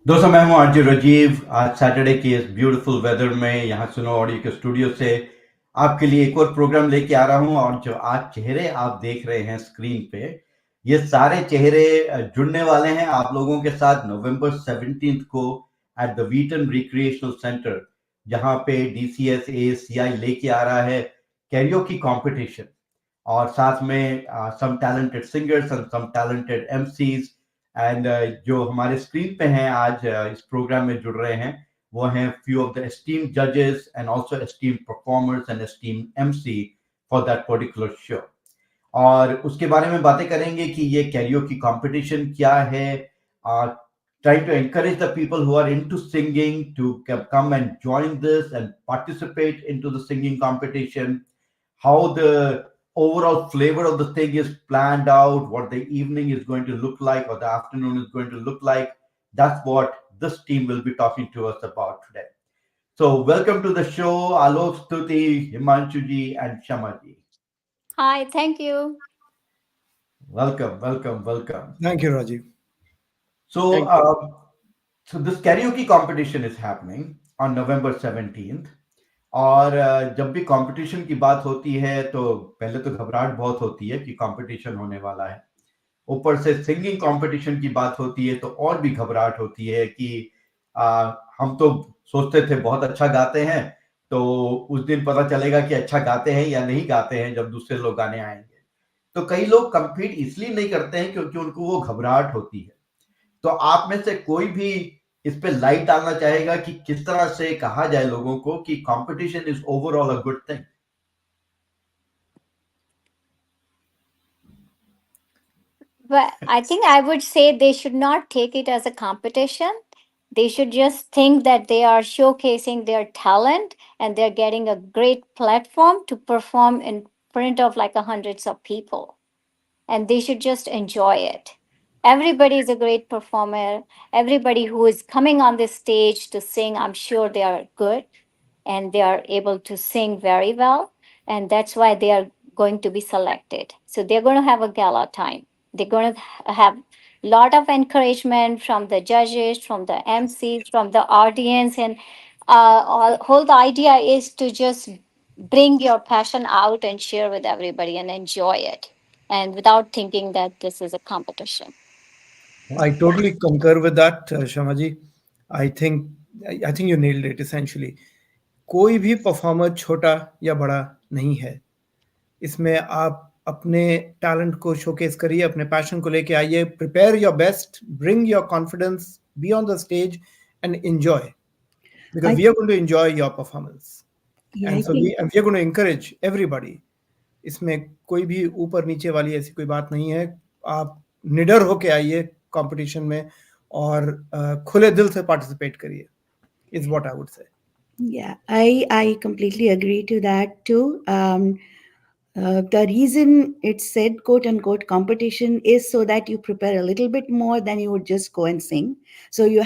दोस्तों मैं हूं आरजे राजीव। आज सैटरडे की इस ब्यूटीफुल वेदर में यहाँ सुनो ऑडियो के स्टूडियो से आपके लिए एक और प्रोग्राम लेके आ रहा हूं। और जो आज चेहरे आप देख रहे हैं स्क्रीन पे, ये सारे चेहरे जुड़ने वाले हैं आप लोगों के साथ नवंबर 17 को एट द वीटन रिक्रिएशनल सेंटर, जहां पे DCSAFF लेके आ रहा है कैरियोकी कंपटीशन। और साथ में some talented singers and some talented MCs. And जो हमारे स्क्रीन पे हैं आज इस प्रोग्राम में जुड़ रहे हैं, वो हैं फ्यू ऑफ द एस्टीम्ड जजेस and also esteemed performers and esteemed MC for that particular show. और उसके बारे में बातें करेंगे कि ये कैरियोकी कंपटीशन क्या है, trying to encourage the people who are into singing to come and join this and participate into the singing competition, how the overall flavor of the thing is planned out, what the evening is going to look like or the afternoon is going to look like. That's what this team will be talking to us about today. So welcome to the show, Alok, Stuti, Himanshuji, and Shamaji. Hi, thank you. Welcome, welcome, welcome. Thank you, Rajiv. So, Thank you. so this karaoke competition is happening on November 17th. और जब भी competition की बात होती है तो पहले तो घबराहट बहुत होती है कि कंपटीशन होने वाला है। ऊपर से सिंगिंग कंपटीशन की बात होती है तो और भी घबराहट होती है कि हम तो सोचते थे बहुत अच्छा गाते हैं, तो उस दिन पता चलेगा कि अच्छा गाते हैं या नहीं गाते हैं जब दूसरे लोग गाने आएंगे। तो कई लोग कंपीट इसलिए नहीं करते हैं क्योंकि उनको वो घबराहट होती है। तो आप में से कोई भी इस पे लाइट डालना चाहेगा कि किस तरह से कहा जाए लोगों को कि competition is overall a good thing? Well, I think I would say they should not take it as a competition. They should just think that they are showcasing their talent and they're getting a great platform to perform in front of like hundreds of people. And they should just enjoy it. Everybody is a great performer. Everybody who is coming on this stage to sing, I'm sure they are good and they are able to sing very well. And that's why they are going to be selected. So they're going to have a gala time. They're going to have a lot of encouragement from the judges, from the MCs, from the audience. And whole the idea is to just bring your passion out and share with everybody and enjoy it and without thinking that this is a competition. I totally concur with that, Shamaji. I think I think you nailed it essentially. कोई भी performer छोटा या बड़ा नहीं है। इसमें आप अपने टैलेंट को शोकेस करिए, अपने पैशन को लेके आइए, prepare your best, bring your confidence, be on the stage and enjoy, because we are going to enjoy your performance. Yeah, And I so we think are going to encourage everybody. इसमें कोई भी ऊपर नीचे वाली ऐसी कोई बात नहीं है। आप निडर होके आइए कंपटीशन में और खुले दिल से पार्टिसिपेट करिए, is what I would say. yeah, I completely agree to that too. The reason it's said quote unquote competition is so that you prepare a little bit more than you would just go and sing. So you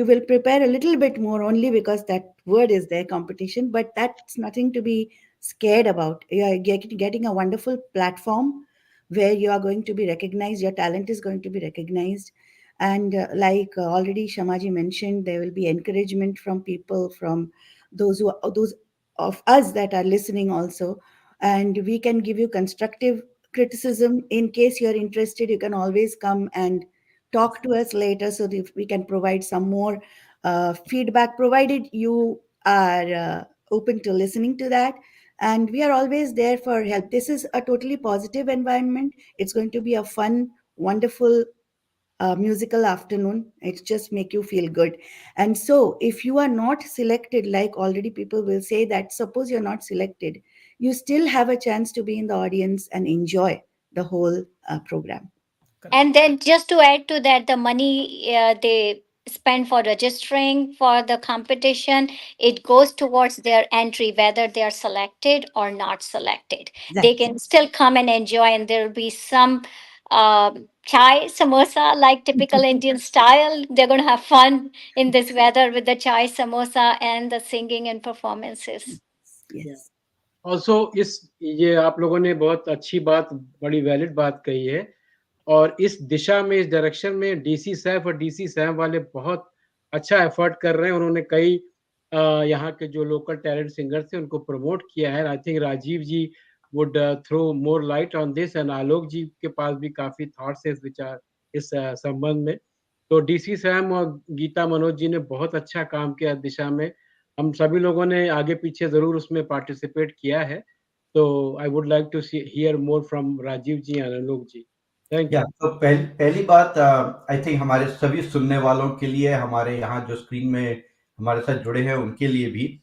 will prepare a little bit more only because that word is there, competition, but that's nothing to be scared about. You are getting a wonderful platform where you are going to be recognized, your talent is going to be recognized. And already Shamaji mentioned, there will be encouragement from people, from those of us that are listening also. And we can give you constructive criticism. In case you're interested, you can always come and talk to us later so that we can provide some more feedback, provided you are open to listening to that. And we are always there for help. This is a totally positive environment. It's going to be a fun, wonderful musical afternoon. It just make you feel good. And so if you are not selected, like already people will say that, suppose you're not selected, you still have a chance to be in the audience and enjoy the whole program. And then just to add to that, the money they spend for registering for the competition, it goes towards their entry, whether they are selected or not selected. They can still come and enjoy, and there will be some chai samosa, like typical Indian style. They're going to have fun in this weather with the chai samosa and the singing and performances. Yes. Also इस ये आप लोगों ने बहुत अच्छी बात, बड़ी valid बात कही है। और इस दिशा में, इस डायरेक्शन में डीसी सैफ और डीसी सैम वाले बहुत अच्छा एफर्ट कर रहे हैं। उन्होंने कई यहाँ के जो लोकल टैलेंट सिंगर्स थे उनको प्रमोट किया है। I think Rajiv ji would throw more light on this, and Alok ji के पास भी काफी थॉट्स है इस विचार, इस संबंध में। तो डीसी सैम और गीता मनोज जी ने बहुत अच्छा काम किया इस दिशा में। हम सभी लोगों ने आगे पीछे जरूर उसमें पार्टिसिपेट किया है। तो I would like to hear more from Rajiv ji and Alok ji. Thank या यू। तो पहली बात, आई थिंक हमारे सभी सुनने वालों के लिए, हमारे यहाँ जो स्क्रीन में हमारे साथ जुड़े हैं उनके लिए भी,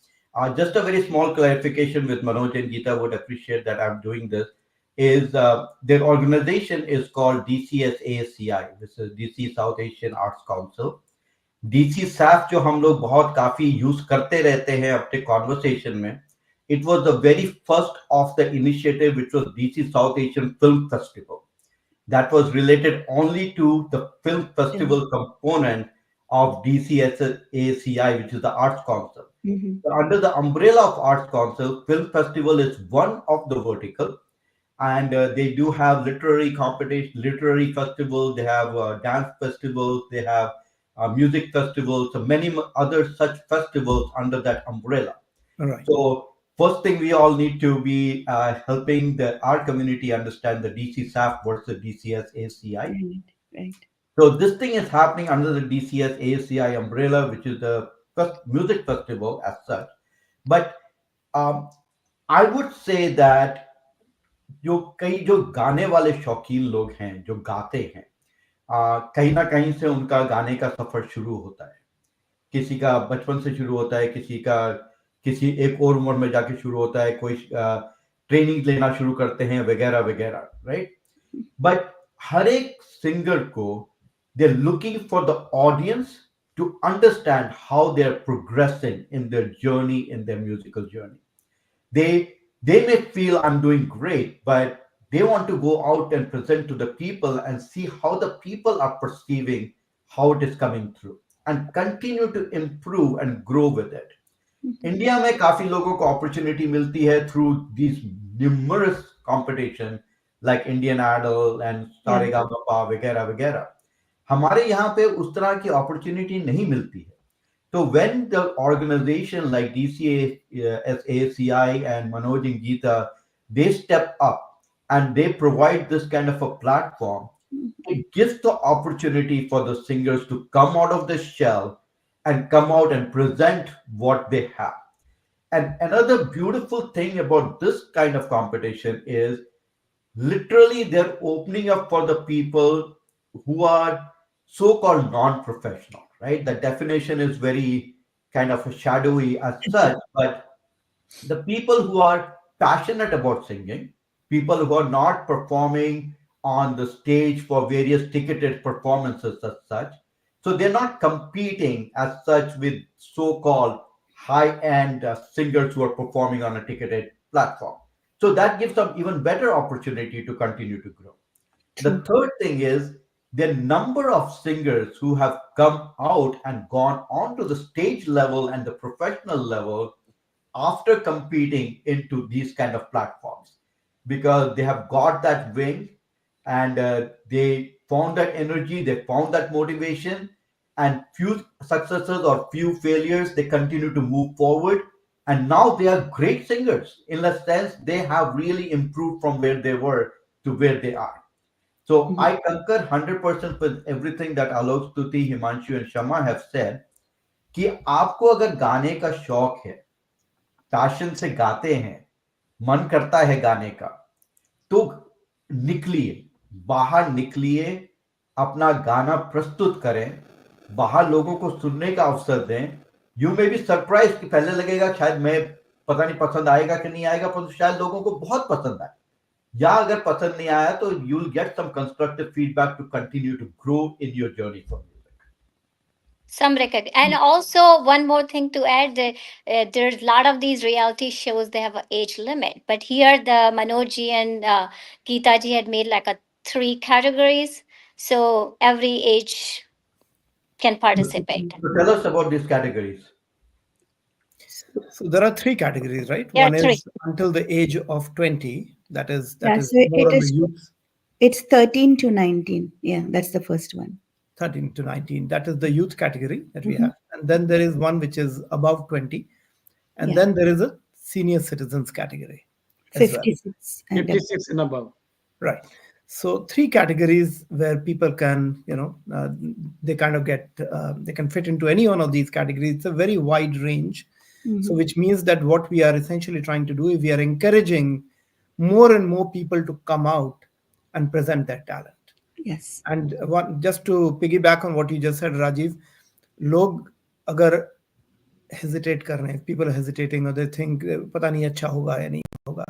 just a very small clarification with Manoj and Geeta would appreciate that I'm doing this, is their organization is called DCSACI, this is DC South Asian Arts Council. DC SAF जो हम लोग बहुत काफी यूज करते रहते हैं अपने conversation में, it was the very first of the initiative which was DC South Asian Film Festival. That was related only to the film festival component of DCSACI, which is the Arts Council. Mhm. So under the umbrella of Arts Council, film festival is one of the vertical, and they do have literary competition, literary festival. They have dance festivals. They have music festivals. So many other such festivals under that umbrella. All right. So first thing, we all need to be helping our community understand the DCSAF versus DCSACI. Right. So this thing is happening under the DCSACI umbrella, which is the first music festival as such. But I would say that जो गाने वाले शौकीन लोग हैं, जो गाते हैं, कहीं ना कहीं से उनका गाने का सफर शुरू होता है। किसी का बचपन से शुरू होता है, किसी एक और उम्र में जाके शुरू होता है, कोई ट्रेनिंग लेना शुरू करते हैं वगैरह वगैरह, राइट? बट हर एक सिंगर को they are looking for the audience to understand how they are progressing in their journey, in their musical journey. They may feel I'm doing great, but they want to go out and present to the people and see how the people are perceiving how it is coming through and continue to improve and grow with it. India में काफी लोगों को opportunity मिलती है through these numerous competition like Indian Idol and Sa Re Ga Ma Pa वगैरह वगैरह. हमारे यहाँ पे उस तरह की अपॉर्चुनिटी नहीं मिलती है. So when the organization like DCSACI and Manoj and Geeta, they step up and they provide this kind of a platform, it gives the opportunity for the singers to come out of the shell and come out and present what they have. And another beautiful thing about this kind of competition is literally they're opening up for the people who are so-called non-professional, right? The definition is very kind of shadowy as such, but the people who are passionate about singing, people who are not performing on the stage for various ticketed performances as such, so they're not competing as such with so-called high-end singers who are performing on a ticketed platform. So that gives them even better opportunity to continue to grow. The third thing is the number of singers who have come out and gone on to the stage level and the professional level after competing into these kind of platforms, because they have got that wing and they found that energy, they found that motivation, and few successes or few failures, they continue to move forward. And now they are great singers. In a sense, they have really improved from where they were to where they are. So I concur 100% with everything that Alok, Stuti, Himanshu, and Shama have said. कि आपको अगर गाने का शौक है, passion से गाते हैं, मन करता है गाने का, तो निकलिए, बाहर निकलिए, अपना गाना प्रस्तुत करें, बाहर लोगों को सुनने का अवसर दें. यू मे बी सरप्राइज कि पहले लगेगा शायद मैं पता नहीं पसंद आएगा कि नहीं आएगा, पर शायद लोगों को बहुत पसंद आए, या अगर पसंद नहीं आया तो you will get some constructive feedback to continue to grow in your journey for music. Some recognition. And also one more thing to add, there's a lot of these reality shows, they have an age limit, but here the Manojji and Geeta ji had made like a 3 categories, so every age can participate. So tell us about these categories. So there are 3 categories, right? There are One 3. is until the age of 20. That is Yeah, more so on it the is youth. It's 13 to 19. Yeah, that's the first one. 13 to 19. That is the youth category that we Mhm. have. And then there is one which is above 20. And Yeah, then there is a senior citizens category as well. 56 and above. 56 and above. Right. So three categories where people can, they kind of get, they can fit into any one of these categories. It's a very wide range. So Mhm. which means that what we are essentially trying to do is we are encouraging more and more people to come out and present their talent. Yes. And just to piggyback on what you just said, Rajiv, लोग अगर hesitate कर रहे हैं, people are hesitating or they think पता नहीं अच्छा होगा या नहीं होगा.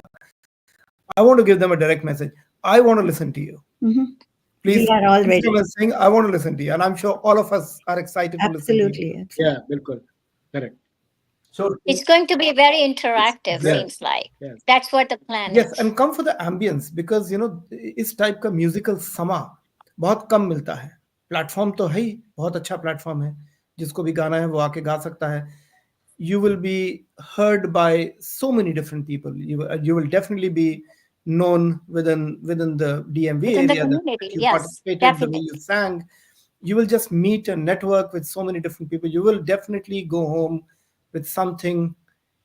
I want to give them a direct message. I want to listen to you. Mhm. Please We are all ready. come and saying, I want to listen to you. And I'm sure all of us are excited to listen to you. Absolutely. Yeah, Absolutely. bilkul. Correct. So It's going to be very interactive, Yes. seems like. Yes. That's what the plan Yes, is. and come for the ambience because इस type का musical समा बहुत कम मिलता है. Platform तो है ही, बहुत अच्छा प्लेटफॉर्म है. जिसको भी गाना है वो आके गा सकता है. You will be heard by so many different people. You will definitely be known within the DMV Within the area that community, you yes, participated, the way definitely. you sang. You will just meet and network with so many different people. You will definitely go home with something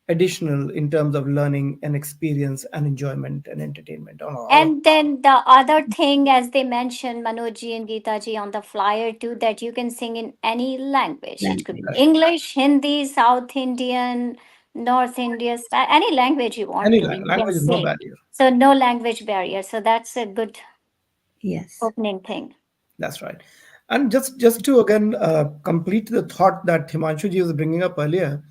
additional in terms of learning and experience and enjoyment and entertainment on all of And then the other thing, as they mentioned, Manojji and Geeta ji on the flyer too, that you can sing in any language. It could be Language. English, Hindi, South Indian, North Indian, any language you want any to, you can language is no sing. barrier. So no language barrier. So that's a good Yes. opening thing. That's right. And just to again complete the thought that Himanshu ji was bringing up earlier,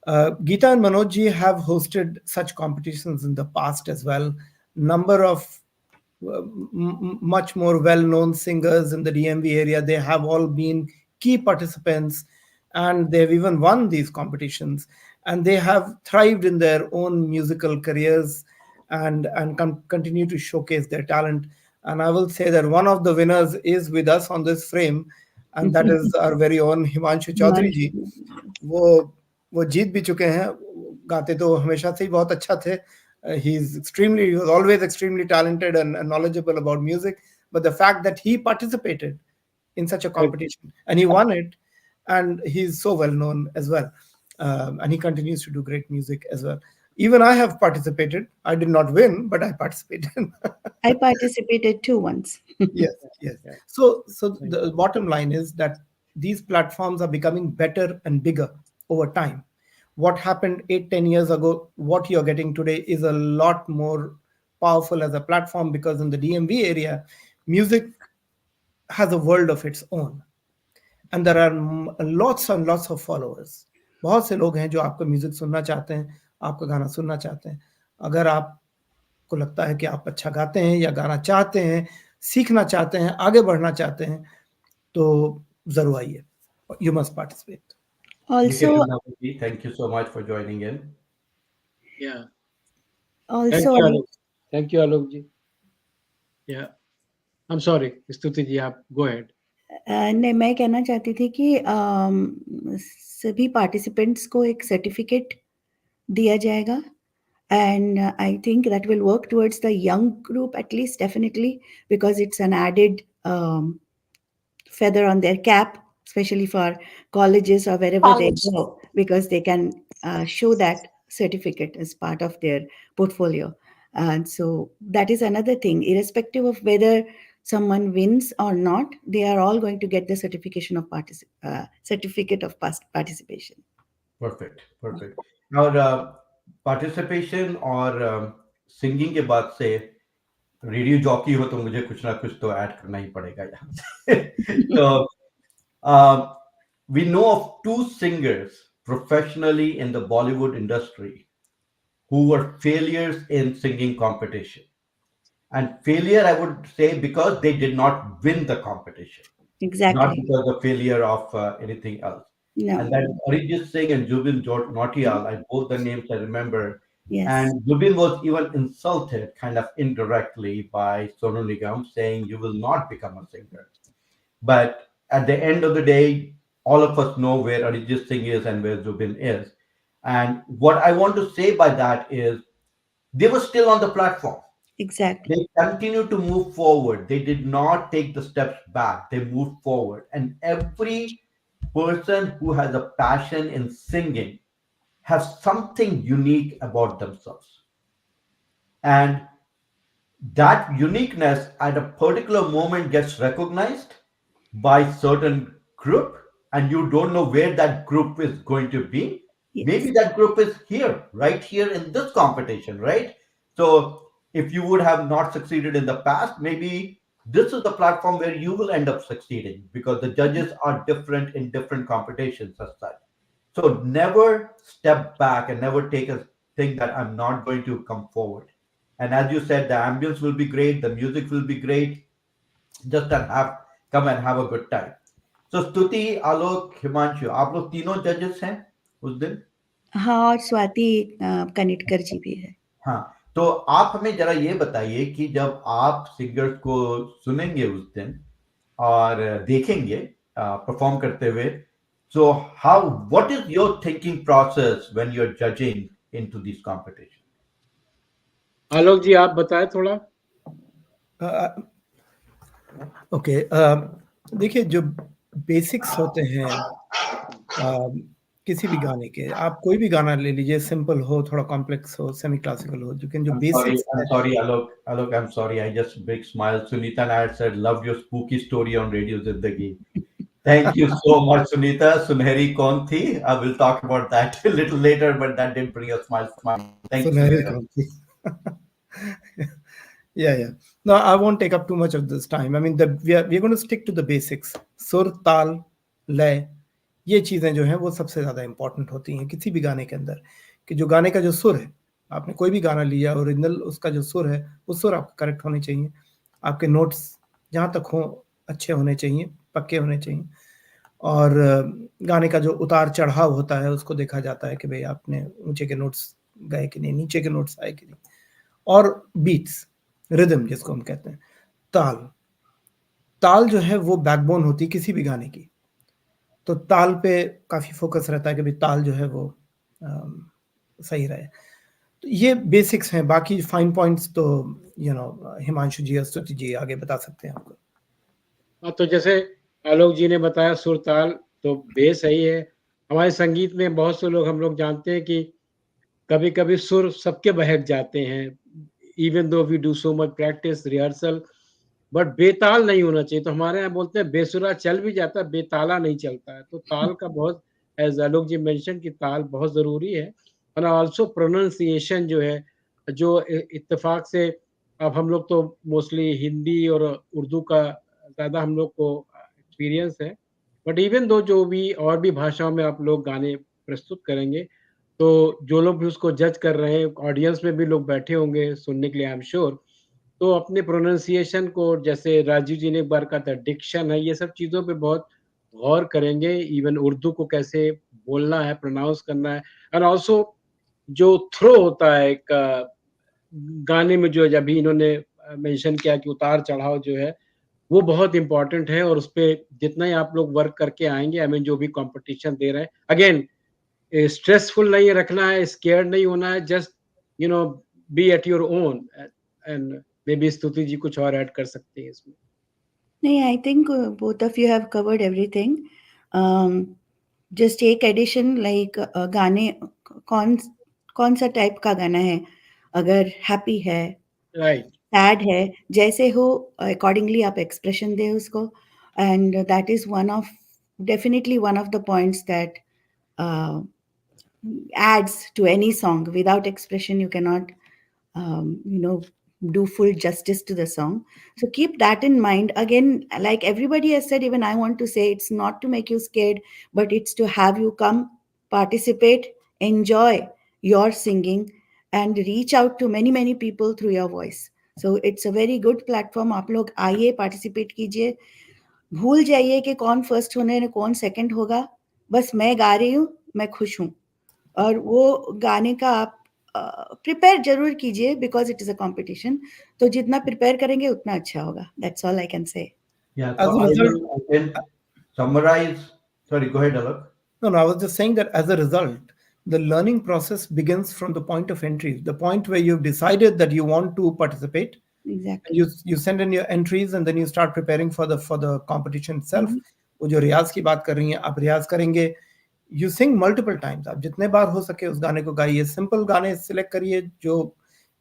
Geeta and Manoj ji have hosted such competitions in the past as well. Number of much more well-known singers in the DMV area, they have all been key participants, and they've even won these competitions. And they have thrived in their own musical careers and continue to showcase their talent. And I will say that one of the winners is with us on this frame, and that is our very own Himanshu Chaudhary ji. वो वो जीत भी चुके हैं. गाते तो हमेशा से ही बहुत अच्छा थे. He was always extremely talented and knowledgeable about music. But the fact that he participated in such a competition and he won it, and he's so well known as well, and he continues to do great music as well. Even I have participated. I did not win, but I participated. I participated too once. Yes, yes. Yeah. So the bottom line is that these platforms are becoming better and bigger over time. What happened 8-10 years ago, what you're getting today is a lot more powerful as a platform, because in the DMV area, music has a world of its own, and there are lots and lots of followers. बहुत से लोग हैं जो आपका music सुनना चाहते हैं, आपका गाना सुनना चाहते हैं. अगर आपको लगता है कि आप अच्छा गाते हैं या गाना चाहते हैं, सीखना चाहते हैं, आगे बढ़ना चाहते हैं, तो जरूर आइए. You must participate. Also, Nikhil and Navneet, thank you so much for joining in. Yeah. Thank also, you, Alok. Thank you, Alok ji. Yeah. I'm sorry, Stuti ji, आप go ahead. नहीं, मैं कहना चाहती थी कि सभी पार्टिसिपेंट्स को एक सर्टिफिकेट दिया जाएगा. And I think that will work towards the young group at least, definitely, because it's an added feather on their cap, especially for colleges or wherever they College. go, because they can show that certificate as part of their portfolio. And so that is another thing. Irrespective of whether someone wins or not, they are all going to get the certification of certificate of past participation. Perfect, perfect. और participation और singing के बाद से radio jockey हो तो मुझे कुछ ना कुछ तो ऐड करना ही पड़ेगा यहाँ से. So we know of two singers professionally in the Bollywood industry who were failures in singing competition. And failure, I would say, because they did not win the competition, not Exactly. because of failure of anything else. No. And that Arijit Singh and Jubin Nautiyal, both the names I remember. Yes. And Jubin was even insulted kind of indirectly by Sonu Nigam, saying, you will not become a singer. But at the end of the day, all of us know where Arijit Singh is and where Jubin is. And what I want to say by that is they were still on the platform. Exactly. They continue to move forward. They did not take the steps back. They moved forward. And every person who has a passion in singing has something unique about themselves. And that uniqueness at a particular moment gets recognized by certain group, and you don't know where that group is going to be. Maybe Yes. that group is here, right here in this competition, right? So if you would have not succeeded in the past, maybe this is the platform where you will end up succeeding, because the judges are different in different competitions as such. So never step back and never take a think that I'm not going to come forward. And as you said, the ambience will be great, the music will be great. Just and have come and have a good time. So स्तुति, आलोक, हिमांशु, आप लोग तीनों जजेस हैं उस दिन? हाँ, और स्वाति कनिटकर जी भी है। हाँ, तो आप हमें जरा ये बताइए कि जब आप सिंगर्स को सुनेंगे उस दिन और देखेंगे परफॉर्म करते हुए, so how what is your thinking process when you're judging into these competitions? आलोक जी आप बताएं थोड़ा। ओके, देखिए जो बेसिक्स होते हैं किसी भी गाने के, आप कोई भी गाना ले लीजिए, सिंपल हो, थोड़ा कॉम्प्लेक्स हो, सेमी क्लासिकल हो, लेकिन जो basics I'm sorry, Alok. Alok, I'm sorry. I just big smile. Sunita and I had said, love your spooky story on Radio Zindagi. Thank you so much, Sunita. Sunheri kaun thi? I will talk about that a little later, but that did bring a smile. Thank you, सुनहरे Sunita. कौन थी? Yeah. No, I won't take up too much of this time. I mean, we're going to stick to the basics. सुर, ताल, लय, ये चीजें जो हैं वो सबसे ज्यादा इंपॉर्टेंट होती हैं किसी भी गाने के अंदर, कि जो गाने का जो सुर है, आपने कोई भी गाना लिया ओरिजिनल, उसका जो सुर है वो सुर आपका करेक्ट होने चाहिए, आपके नोट्स जहाँ तक हो अच्छे होने चाहिए, पक्के होने चाहिए, और गाने का जो उतार चढ़ाव होता है उसको देखा जाता है कि भाई आपने ऊंचे के नोट्स गए कि नहीं, नीचे के नोट्स आए कि नहीं, और बीट्स, रिदम जिसको हम कहते हैं, ताल जो है वो बैकबोन होती है किसी भी गाने की, तो ताल पे काफी फोकस रहता है कि भाई ताल जो है वो सही रहे। तो ये बेसिक्स हैं, बाकी फाइन पॉइंट्स तो हिमांशु जी, स्तुति जी आगे बता सकते हैं आपको। तो जैसे आलोक जी ने बताया सुर ताल तो बेस सही है। हमारे संगीत में बहुत से लोग हम लोग जानते हैं कि कभी कभी सुर सबके बहक जाते हैं, even though we do so much practice rehearsal, but बेताल नहीं होना चाहिए। तो हमारे यहाँ बोलते हैं बेसुरा चल भी जाता है, बेताला नहीं चलता है। तो ताल का बहुत, एज आलोक जी मेंशन कि ताल बहुत ज़रूरी है, और ऑल्सो प्रोनाउंसिएशन जो है, जो इत्तेफाक से अब हम लोग तो मोस्टली हिंदी और उर्दू का ज़्यादा हम लोग को एक्सपीरियंस है, बट इवन दो जो भी और भी भाषाओं में आप लोग गाने प्रस्तुत करेंगे, तो जो लोग भी उसको जज कर रहे हैं, ऑडियंस में भी लोग बैठे होंगे सुनने के लिए, आई एम श्योर, तो अपने प्रोनाउंसिएशन को, जैसे राजीव जी ने एक बार कहा था, डिक्शन है, ये सब चीज़ों पे बहुत गौर करेंगे। इवन उर्दू को कैसे बोलना है, प्रोनाउंस करना है, एंड ऑल्सो जो थ्रो होता है एक गाने में, जो अभी इन्होंने मेंशन किया कि उतार चढ़ाव जो है वो बहुत इंपॉर्टेंट है, और उस पे जितना ही आप लोग वर्क करके आएंगे, आई मीन जो भी कंपटीशन दे रहे हैं, अगेन स्ट्रेसफुल नहीं रखना है, स्केयर्ड नहीं होना है, just be at your own. And may be स्तुति जी कुछ और ऐड कर सकते हैं इसमें। नहीं, I think both of you have covered everything. Just एक एडिशन, लाइक गाने कौन सा टाइप का गाना है, अगर हैप्पी है, राइट, सैड है, जैसे हो अकॉर्डिंगली आप एक्सप्रेशन दें उसको, and that is definitely one of the points that adds to any song. Without expression you cannot do full justice to the song. So keep that in mind. Again, like everybody has said, even I want to say, it's not to make you scared, but it's to have you come, participate, enjoy your singing, and reach out to many people through your voice. So it's a very good platform. आप लोग आइए, participate कीजिए, भूल जाइए कि कौन first होने है कौन सेकंड होगा, बस मैं गा रही हूँ, मैं खुश हूँ, और वो गाने का आप प्रिपेयर जरूर कीजिए, because it is a competition. तो जितना प्रिपेयर करेंगे उतना अच्छा होगा। That's all I can say. Yeah, As so a I result, will I can summarize. Sorry, go ahead, Alok. no, I was just saying that as a result, the learning process begins from the point of entry, the point where you've decided that you want to participate. Exactly. You send in your entries and then you start preparing for the competition itself. Mhm. वो जो रियाज की बात कर रही हैं, आप रियाज करेंगे, you sing multiple times, आप जितने बार हो सके उस गाने को गाइए, सिंपल गाने सिलेक्ट करिए जो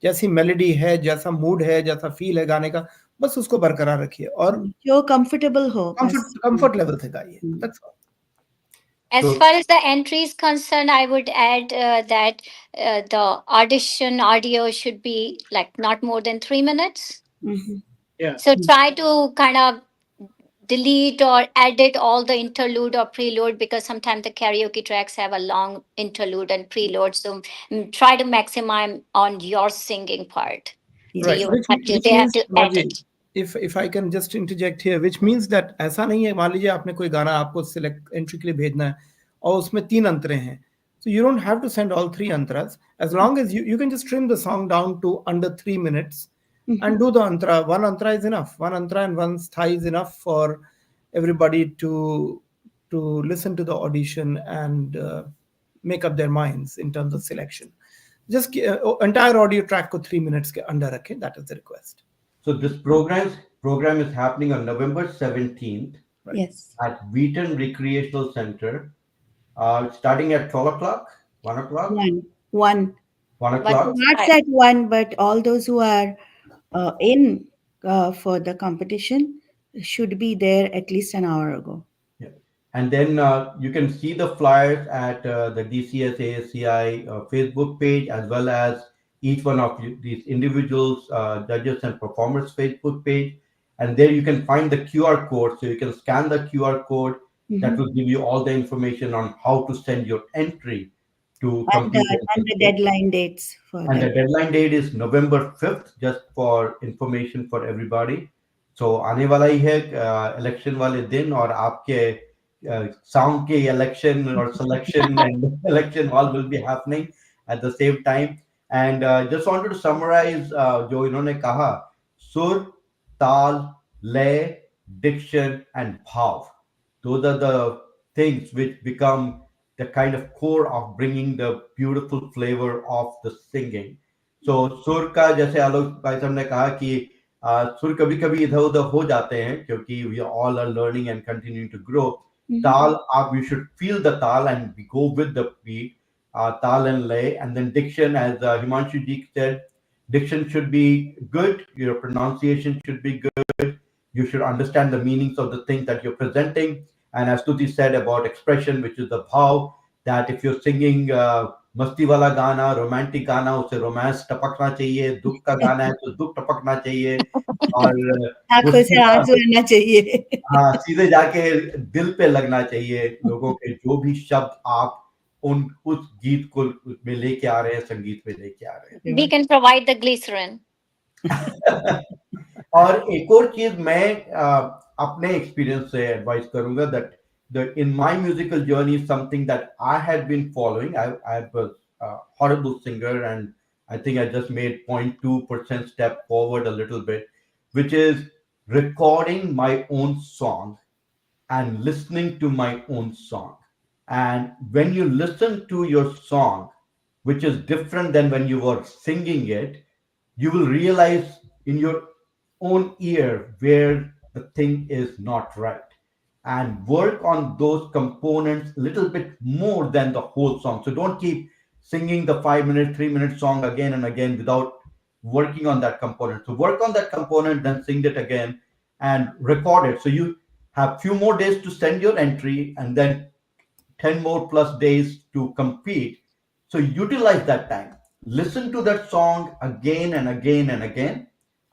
जैसी मेलोडी है, जैसा मूड है, जैसा फील है गाने का, बस उसको बरकरार रखिए और जो comfortable हो बस. कंफर्ट लेवल से गाइए, that's all. As So- far as the entry is concerned, I would add that the audition audio should be like not more than 3 minutes. Mhm. Yeah. So try to kind of delete or edit all the interlude or prelude, because sometimes the karaoke tracks have a long interlude and prelude. So try to maximize on your singing part. Yeah. So Right, you which have to, which they have means to Raji, edit. if I can just interject here, which means that ऐसा नहीं है, मान लीजिए आपने कोई गाना आपको select entry के लिए भेजना है और उसमें 3 अंतरे हैं, so you don't have to send all 3 antras, as long as you can just trim the song down to under 3 minutes and do the antra. One antra is enough, one antra and one sthai is enough for everybody to listen to the audition and make up their minds in terms of selection. Just entire audio track को 3 minutes के अंदर रखें, that is the request. So this program is happening on November 17th Yes. at Wheaton Recreational Center, starting at 12 o'clock, 1 o'clock, One. 1 But o'clock. Starts at 1, but all those who are in for the competition should be there at least an hour ago. Yeah. And then you can see the flyers at the DCSACI Facebook page, as well as each one of these individuals, judges and performers Facebook page. And there you can find the QR code. So you can scan the QR code that will give you all the information on how to send your entry to compete. And the deadline dates for And the that. deadline date is November 5th, just for information for everybody. So आने वाला ही है election वाले दिन, और आपके sound के election or selection and election all will be happening at the same time. And just wanted to summarize जो इन्होंने कहा, सुर, ताल, लय, diction and bhav. Those are the things which become the kind of core of bringing the beautiful flavor of the singing. So सुर का जैसे आलोक भाई साहब ने कहा कि सुर कभी कभी इधर उधर हो जाते हैं क्योंकि we all are learning and continuing to grow. Tal, you should feel the tal and go with the beat, tal and lay. And then diction, as Himanshu ji said, diction should be good, your pronunciation should be good, you should understand the meanings of the things that you're presenting. And as Tuti said about expression, which is the bhav, that if you're singing मस्ती वाला गाना, romantic गाना, उसे romance टपकना चाहिए, दुख का गाना है तो दुख टपकना चाहिए, और आंखों से आंसू आना चाहिए. हाँ, सीधे जाके दिल पे लगना चाहिए लोगों के, जो भी शब्द आप उस गीत को में लेके आ रहे हैं, संगीत में लेके आ रहे हैं. we can provide the glycerin. और एक और चीज मैं अपने एक्सपीरियंस से एडवाइस करूंगा, that in my musical journey, something that I had been following. I was a horrible singer, and I think I just made 0.2% step forward a little bit, which is recording my own song and listening to my own song. And when you listen to your song, which is different than when you were singing it, you will realize in your own ear where the thing is not right, and work on those components a little bit more than the whole song. So don't keep singing the 5-minute, 3-minute song again and again without working on that component. So work on that component, then sing it again and record it. So you have few more days to send your entry, and then 10 more plus days to compete. So utilize that time. Listen to that song again and again and again.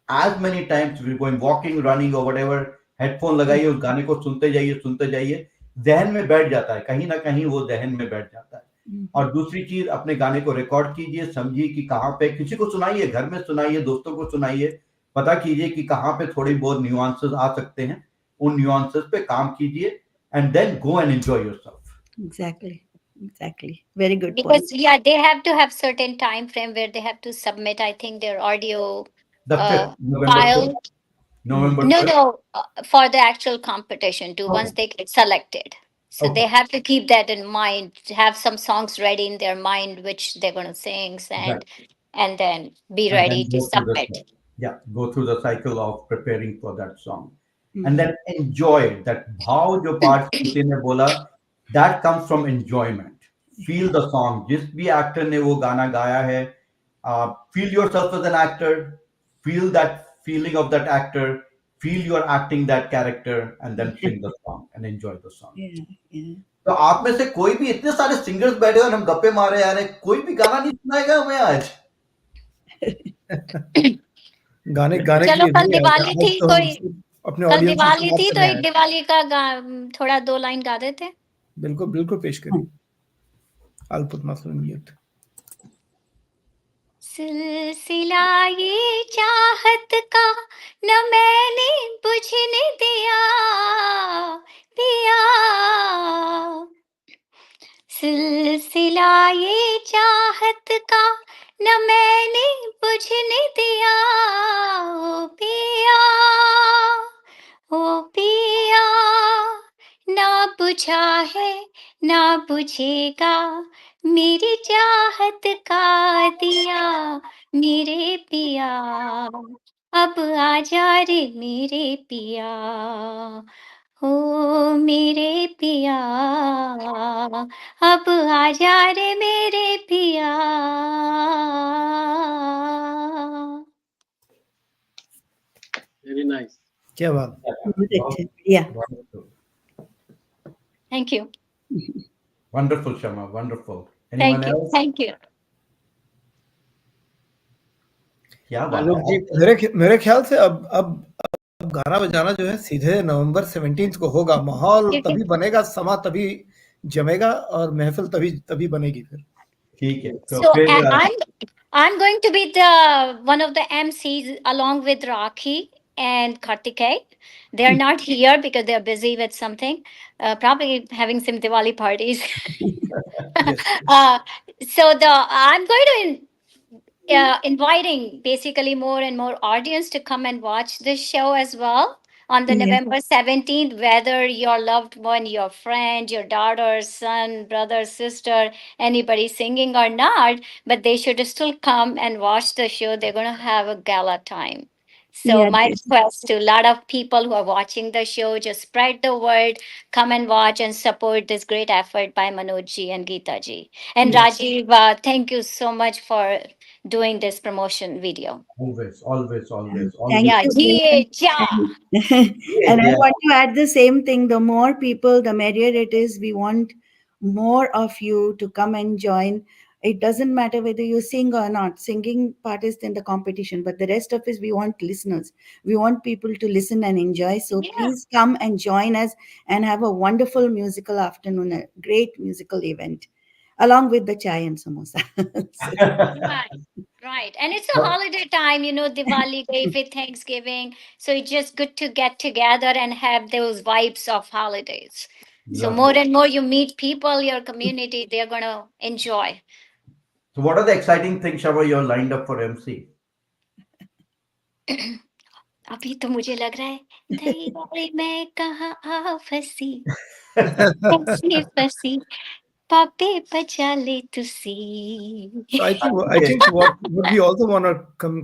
As many times we're going walking, running or whatever, headphone लगाइए, उस गाने को सुनते जाइए, जहन में बैठ जाता है, कहीं ना कहीं वो जहन में बैठ जाता है. और दूसरी चीज, अपने गाने को रिकॉर्ड कीजिए, समझिए कि कहाँ पे, किसी को सुनाइए, घर में सुनाइए, दोस्तों को सुनाइए, पता कीजिए कि कहाँ पे थोड़ी बहुत न्यूआंसेस आ सकते हैं, उन न्यूआंसेस पे काम कीजिए, and then go and enjoy yourself. Exactly. Very good Because point. they have to have certain time frame where they have to submit, I think, their audio The 5th, November file. 5th. November No, 5th. no, for the actual competition too, Okay. once they get selected. So Okay. they have to keep that in mind, to have some songs ready in their mind which they're going to sing, Right. and then be And ready then to go through the submit. yeah, go through the cycle of preparing for that song, and Mhm. then enjoy that भाव जो part श्रुति ने बोला, that comes from enjoyment. Feel the song. जिस भी actor ने वो गाना गाया है, feel yourself as an actor, feel that feeling of that actor, feel you're acting that character, and then sing the song and enjoy the song. Yeah, yeah. तो आप में से कोई भी, इतने सारे सिंगर्स बैठे हैं और हम गप्पे मारे आ रहे हैं, कोई भी गाना नहीं सुनाएगा हमें आज? गाने गाने के चलो, लिए कल नहीं आए थे दिवाली आज, थी, तो हम कोई सिर्फ अपने कल ऑडियंस से दिवाली बात थी तो करने एक आए। दिवाली का थोड़ा 2 लाइन गा देते। बिल्कुल बिल्कुल पेश करिए। I'll put myself on mute. सिलसिला ये चाहत का न मैंने बुझने दिया पिया, सिलसिला ये चाहत का न मैंने बुझने दिया ओ पिया, ओ पिया, ना बुझा है ना बुझेगा मेरी चाहत का दिया मेरे पिया, अब आजा रे मेरे पिया, हो मेरे पिया, अब आजा रे मेरे पिया। Very nice. क्या बात। बहुत अच्छा, yeah. Wonderful. Thank you. Wonderful, Shama. Wonderful. Anyone Thank you. else? Thank you. क्या बात आलोक जी, है? मेरे ख्याल से अब गाना बजाना जो है सीधे नवंबर 17 को होगा। माहौल तभी बनेगा, समा तभी जमेगा और महफिल तभी बनेगी फिर। ठीक है, तो So फिर I'm going to be one of the MCs along with Rakhi and Kartikeya. They are not here because they are busy with something, probably having some Diwali parties. Yes. uh, so I'm going to inviting basically more and more audience to come and watch this show as well on the Yeah. November 17th, whether your loved one, your friend, your daughter, son, brother, sister, anybody singing or not, but they should still come and watch the show. They're going to have a gala time. So Yeah, my yes. request to a lot of people who are watching the show, just spread the word, come and watch and support this great effort by Manoj ji and Geeta ji. And Yeah. Rajiv, thank you so much for doing this promotion video. always, always, always, Thank always. Yeah, you. yeah, yeah. And I Yeah. want to add the same thing. The more people, the merrier it is. We want more of you to come and join. It doesn't matter whether you sing or not. Singing part is in the competition, but the rest of us, we want listeners. We want people to listen and enjoy. So Yeah. please come and join us and have a wonderful musical afternoon, a great musical event, along with the chai and samosa. So, Right, right. And it's a holiday time, Diwali, Day, Thanksgiving. So it's just good to get together and have those vibes of holidays. So Love more it. and more you meet people, your community, they're going to enjoy. So, what are the exciting things, Shama, you're lined up for MC? अभी तो मुझे लग रहा है तैयारी मैं कहाँ आ फंसी फंसी फंसी पापे बजा ले तुसी. So I think what we also want to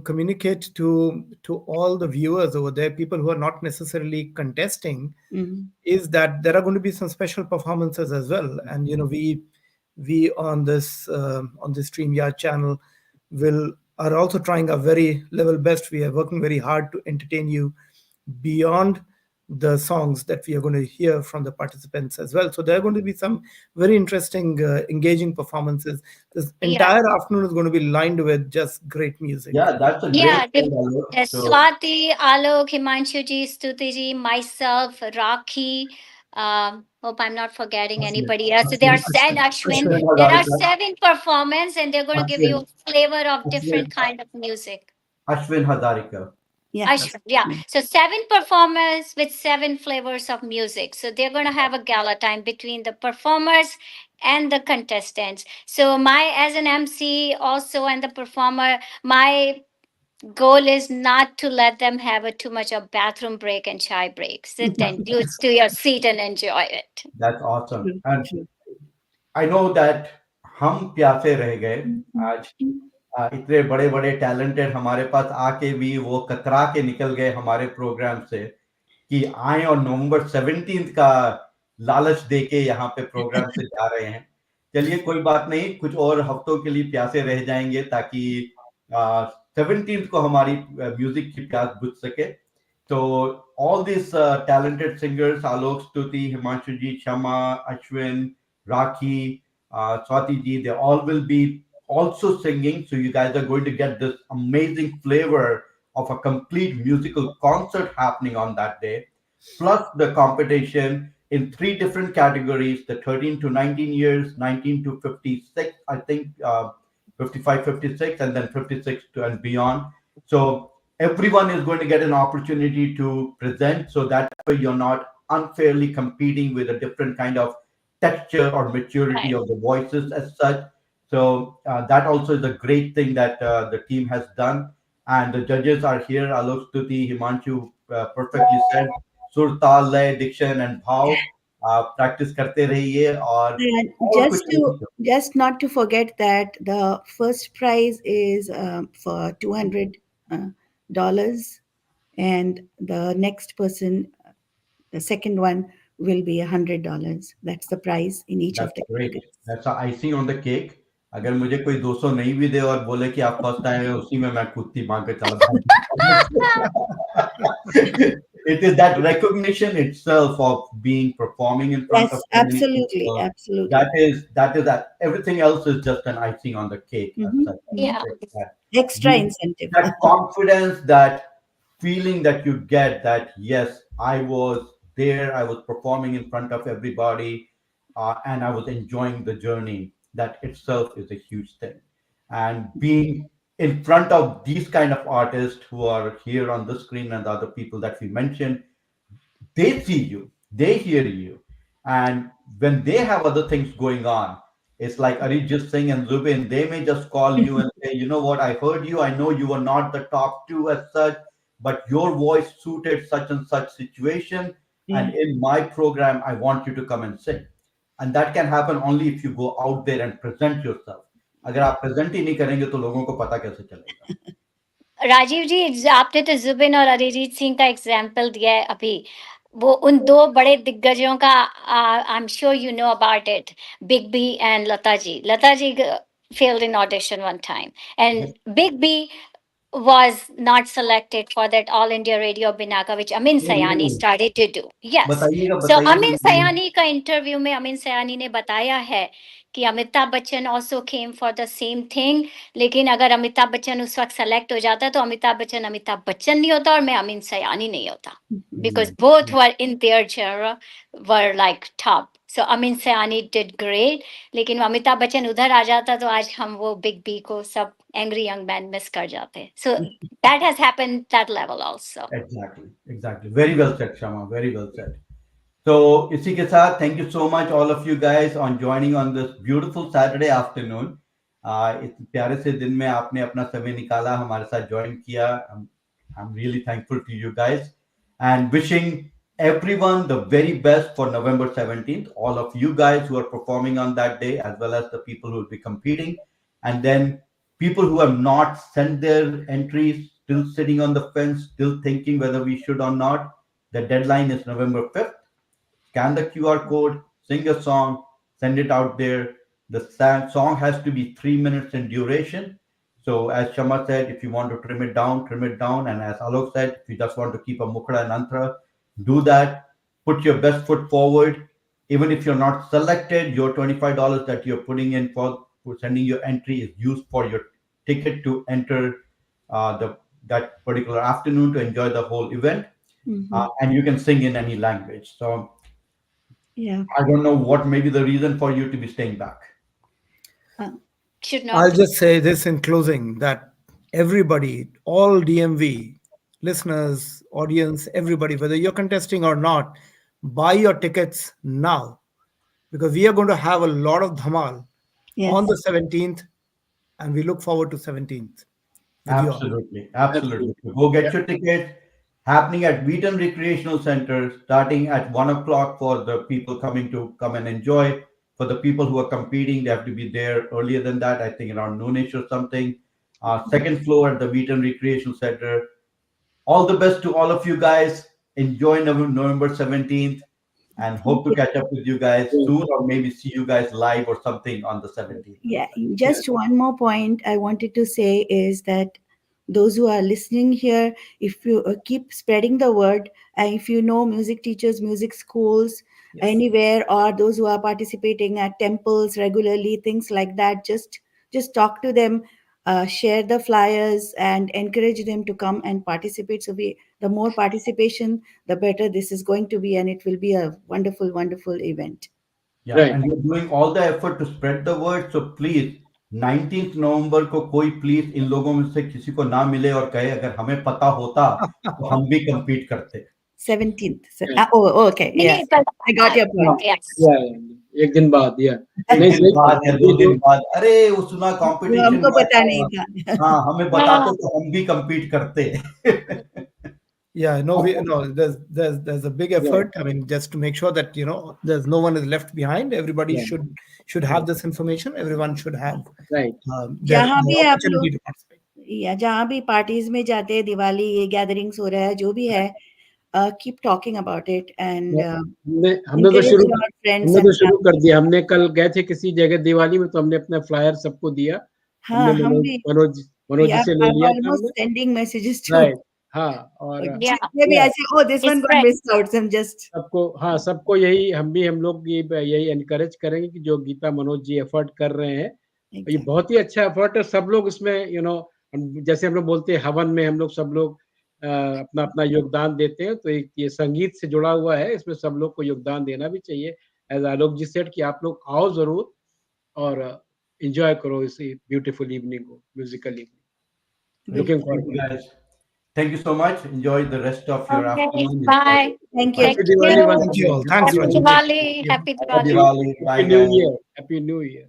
communicate to all the viewers over there, people who are not necessarily contesting, mhm. is that there are going to be some special performances as well. And we on this StreamYard channel are also trying our very level best. We are working very hard to entertain you beyond the songs that we are going to hear from the participants as well. So there are going to be some very interesting, engaging performances. This Yeah. entire afternoon is going to be lined with just great music. Yeah, that's a Yeah, great thing, Alok. So, Swati, Alok, Himanshu ji, Stuti ji, myself, Rakhi. Hope I'm not forgetting anybody else. So there are seven, Ashwin. Ashwin There are Hazarika, 7 performance, and they're going to give you Ashwin, a flavor of Ashwin, different kind of music. Ashwin Hazarika. Yeah. Ashwin, yeah. So 7 performers with 7 flavors of music. So they're going to have a gala time between the performers and the contestants. So my as an MC also and the performer, my Goal is not to let them have a too much of bathroom break and chai break. Sit and glued to your seat and enjoy it. That's awesome. True, And true. I know that हम प्यासे रह गए आज, इतने बड़े बड़े talented हमारे पास आके भी वो कतरा के निकल गए हमारे प्रोग्राम से कि आए और नवंबर 17 का लालच देके यहाँ पे प्रोग्राम से जा रहे हैं। चलिए कोई बात नहीं, कुछ और हफ्तों के लिए प्यासे रह जाएंगे ताकि 17 को हमारी म्यूजिक की प्यास बुझ सके। So all these talented singers, Alok, Stuti, Himanshu ji, Shama, Ashwin, Rakhi, Swati ji, they all will be also singing. So you guys are going to get this amazing flavor of a complete musical concert happening on that day. Plus the competition in 3 different categories, the 13 to 19 years, 19 to 56, I think 55, 56, and then 56 to and beyond. So everyone is going to get an opportunity to present, so that way you're not unfairly competing with a different kind of texture or maturity Right. of the voices as such. So that also is a great thing that the team has done. And the judges are here: Alok, Stuti, Himanshu, perfectly said, sur, taal, lay, diction and bhav. Practice karte rahiye And और कुछ नहीं। just not to forget that the first prize is for $200, and the next person, the second one, will be $100. That's the prize in each of That's the great. categories. That's icing on the cake. अगर मुझे कोई 200 नहीं भी दे और बोले कि आप first आए हैं, उसी में मैं कूदती मांग के चला It is that recognition itself of being performing in front of Yes, so many absolutely, people. absolutely. That everything else is just an icing on the cake as Mhm, such. mhm. Yeah. That, Extra incentive. that confidence, that feeling that you get that yes, I was there, I was performing in front of everybody, and I was enjoying the journey. That itself is a huge thing. And being in front of these kind of artists who are here on the screen and the other people that we mentioned, they see you, they hear you, and when they have other things going on, it's like Arijit Singh and Zubin, they may just call you and say, you know what, I heard you, I know you were not the top two as such, but your voice suited such and such situation, Yeah. and in my program I want you to come and sing. And that can happen only if you go out there and present yourself. अगर आप present ही नहीं करेंगे तो लोगों को पता कैसे चलेगा? राजीव जी, आपने तो जुबिन और अरिजीत सिंह का एग्जाम्पल दिया है अभी। वो उन दो बड़े दिग्गजों का, I am sure you know about it, Big B and Lata ji. Lata ji failed in audition one time, and Big B was not selected for that All India Radio Binaka, which Amin Sayani started to do. Yes. बताइएगा So बताइएगा Amin Sayani का interview में Amin Sayani ने बताया है कि Amitabh Bachchan also came for the same thing, लेकिन अगर अमिताभ बच्चन उस वक्त सेलेक्ट हो जाता तो अमिताभ बच्चन नहीं होता और मैं अमीन सयानी नहीं होता, because both were in their genre, were like top. So Amin Sayani did great, लेकिन वो अमिताभ बच्चन उधर आ जाता तो आज हम वो बिग बी को सब एंग्री यंग मैन मिस कर जाते. So that has happened that level also. Exactly. Very well said, Shama. Very well said. So, इसी के साथ thank you so much all of you guys on joining on this beautiful Saturday afternoon. इस प्यारे से दिन में आपने अपना समय निकाला हमारे साथ join किया. I'm really thankful to you guys and wishing everyone the very best for November 17th. All of you guys who are performing on that day, as well as the people who will be competing, and then people who have not sent their entries, still sitting on the fence, still thinking whether we should or not. The deadline is November 5th. Scan the QR code, sing a song, send it out there. The song has to be 3 minutes in duration. So, as Shama said, if you want to trim it down, trim it down. And as Alok said, if you just want to keep a mukra and antra, do that. Put your best foot forward. Even if you're not selected, your $25 that you're putting in for sending your entry is used for your ticket to enter that particular afternoon to enjoy the whole event. And you can sing in any language. So Yeah. I don't know what may be the reason for you to be staying back. Should I'll not. just say this in closing that everybody, all DMV listeners, audience, everybody, whether you're contesting or not, buy your tickets now because we are going to have a lot of dhamal Yes. on the 17th and we look forward to 17th. with you all. Absolutely. So go get your tickets. Happening at Wheaton Recreational Center, starting at 1 o'clock for the people coming to come and enjoy. For the people who are competing, they have to be there earlier than that. I think around noonish or something. Second floor at the Wheaton Recreational Center. All the best to all of you guys. Enjoy November 17th, and hope to catch up with you guys soon, or maybe see you guys live or something on the 17th. Yeah, just one more point I wanted to say is that those who are listening here, if you keep spreading the word, and if you know music teachers, music schools, anywhere, or those who are participating at temples regularly, things like that, just talk to them, share the flyers, and encourage them to come and participate. So the more participation, the better this is going to be, and it will be a wonderful, wonderful event. Yeah, Right. and we're doing all the effort to spread the word. So please, 19th नवंबर को कोई please इन लोगों में से किसी को ना मिले और कहे अगर हमें पता होता तो हम भी compete करते. 17th. Yeah. Okay. Yeah. I got your point. Yes. Yeah. एक दिन बाद, yeah. एक नहीं, दिन सही बाद या बात है। 2 दिन बाद, अरे वो सुना वो कंपटीशन हमको हुआ पता था. नहीं था. हाँ, हमें बताते तो हम भी compete करते. Yeah, no, there's a big effort. I mean, just to make sure that there's no one is left behind. Everybody Yeah. should have this information. Everyone should have Right. their जहाँ भी आप opportunity लोग to participate. या जहाँ भी parties में जाते हैं, दिवाली ये गैदरिंग्स हो रहा है, जो भी है, keep talking about it and हमने तो encourage your friends and शुरू कर दिया। हमने कल गए थे किसी जगह दिवाली में, तो हमने अपना फ्लायर सबको दिया। हाँ, हमने हम भी मनोज जी से ले I'm लिया था almost हमने। sending messages to राइट, हाँ, और Yeah. maybe I say, oh, this one got Spread. missed out, so I'm just सबको यही हम लोग यही एनकरेज करेंगे कि जो गीता मनोज जी एफर्ट कर रहे हैं, ये exactly. बहुत ही अच्छा एफर्ट है। सब लोग इसमें जैसे हम लोग बोलते हैं हवन में, हम लोग सब लोग अपना अपना योगदान देते हैं। तो ये संगीत से जुड़ा हुआ है, इसमें सब लोग को योगदान देना भी चाहिए। एज आलोक जी सेड कि आप लोग आओ जरूर और एंजॉय करो इस ब्यूटीफुल इवनिंग को, musical evening. Looking forward. Guys, thank you so much. Enjoy the rest of your Okay. afternoon. Bye. Thank you. Thank Happy Diwali you. once Thank you all. again. Thanks, Happy Rajiv. Diwali. Yeah. Happy Happy Diwali. Diwali. Bye, Happy New guys. Year. Happy New Year.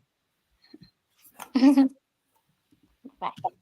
Bye.